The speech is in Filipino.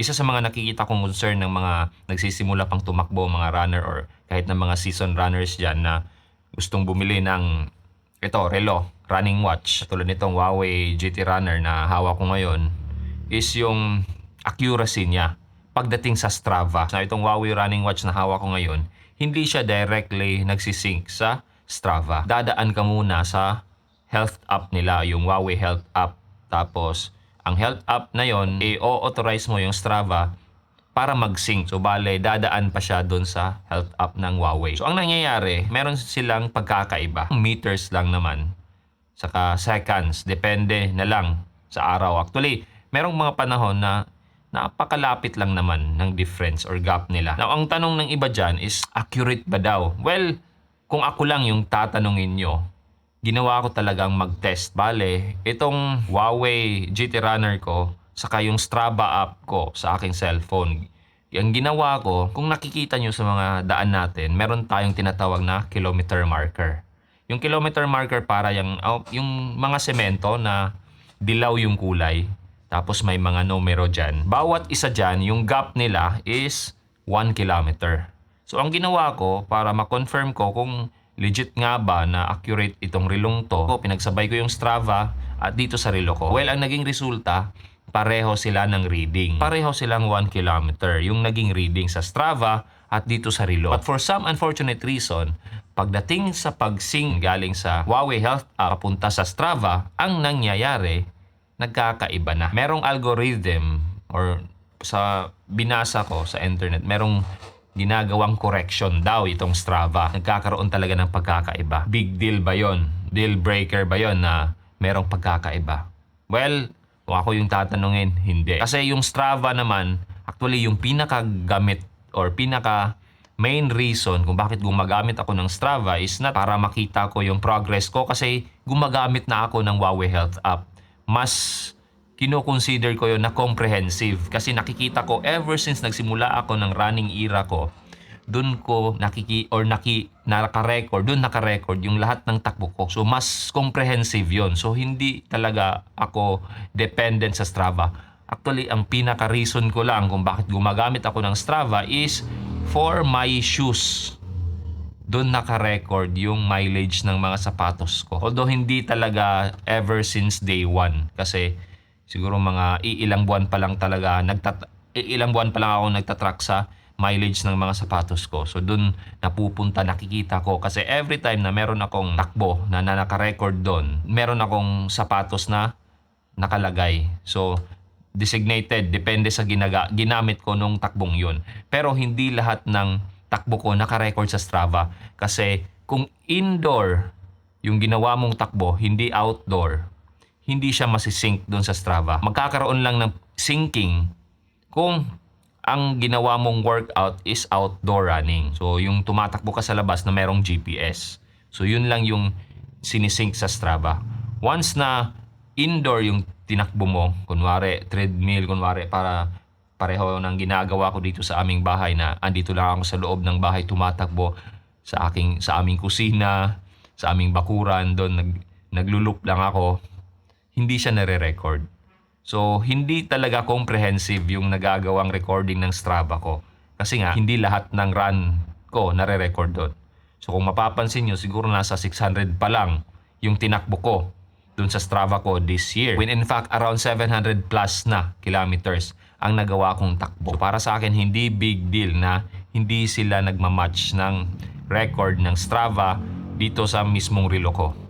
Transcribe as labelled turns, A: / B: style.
A: isa sa mga nakikita kong concern ng mga nagsisimula pang tumakbo, mga runner or kahit ng mga season runners dyan na gustong bumili ng relo, running watch, tulad nitong Huawei GT Runner na hawak ko ngayon, is yung accuracy niya pagdating sa Strava. Na itong Huawei running watch na hawak ko ngayon, hindi siya directly nagsisync sa Strava. Dadaan ka muna sa health app nila, yung Huawei Health app. Tapos, ang health app na yon, i-authorize mo yung Strava para mag-sync. So, bale, dadaan pa siya doon sa health app ng Huawei. So, ang nangyayari, meron silang pagkakaiba. Meters lang naman, saka seconds, depende na lang sa araw. Actually, merong mga panahon na napakalapit lang naman ng difference or gap nila. Now, ang tanong ng iba dyan is, accurate ba daw? Well, kung ako lang yung tatanungin nyo, ginawa ko talagang mag-test. Bale, itong Huawei GT Runner ko, saka yung Strava app ko sa aking cellphone. Yung ginawa ko, kung nakikita nyo sa mga daan natin, meron tayong tinatawag na kilometer marker. Yung kilometer marker para yung mga semento na dilaw yung kulay, tapos may mga numero dyan. Bawat isa dyan, yung gap nila is 1 kilometer. So ang ginawa ko, para ma-confirm ko kung legit nga ba na accurate itong relong to, pinagsabay ko yung Strava at dito sa relo ko. Well, ang naging resulta, pareho sila ng reading. Pareho silang 1 kilometer yung naging reading sa Strava at dito sa relo. But for some unfortunate reason, pagdating sa pag-sync galing sa Huawei Health app papunta sa Strava, ang nangyayari, nagkakaiba na. Merong algorithm or sa binasa ko sa internet, merong ginagawang correction daw itong Strava. Nagkakaroon talaga ng pagkakaiba. Big deal ba yon? Deal breaker ba yon na merong pagkakaiba? Well, kung ako yung tatanungin, hindi. Kasi yung Strava naman, actually yung pinakagamit or pinaka main reason kung bakit gumagamit ako ng Strava is not para makita ko yung progress ko, kasi gumagamit na ako ng Huawei Health app. Mas kino-consider ko yun na comprehensive kasi nakikita ko ever since nagsimula ako ng running era ko, doon ko naka-record yung lahat ng takbo ko. So mas comprehensive yon. So hindi talaga ako dependent sa Strava. Actually, ang pinaka-reason ko lang kung bakit gumagamit ako ng Strava is for my shoes. Doon naka-record yung mileage ng mga sapatos ko. Although hindi talaga ever since day one, kasi siguro mga ilang buwan pa lang ako nagtatrack sa mileage ng mga sapatos ko. So doon napupunta, nakikita ko. Kasi every time na meron akong takbo na naka-record doon, meron akong sapatos na nakalagay. So designated, depende sa ginamit ko nung takbong yun. Pero hindi lahat ng takbo ko naka-record sa Strava. Kasi kung indoor yung ginawa mong takbo, hindi outdoor, hindi siya masisync doon sa Strava. Magkakaroon lang ng syncing kung ang ginawa mong workout is outdoor running. So, yung tumatakbo ka sa labas na merong GPS. So, yun lang yung sinisync sa Strava. Once na indoor yung tinakbo mo, kunwari treadmill, para pareho ng ginagawa ko dito sa aming bahay na andito lang ako sa loob ng bahay tumatakbo sa aming kusina, sa aming bakuran, doon naglulup lang ako. Hindi siya nare-record. So, hindi talaga comprehensive yung nagagawang recording ng Strava ko. Kasi nga, hindi lahat ng run ko nare-record doon. So, kung mapapansin nyo, siguro nasa 600 pa lang yung tinakbo ko doon sa Strava ko this year. When in fact, around 700 plus na kilometers ang nagawa kong takbo. So, para sa akin, hindi big deal na hindi sila nagmamatch ng record ng Strava dito sa mismong relo ko.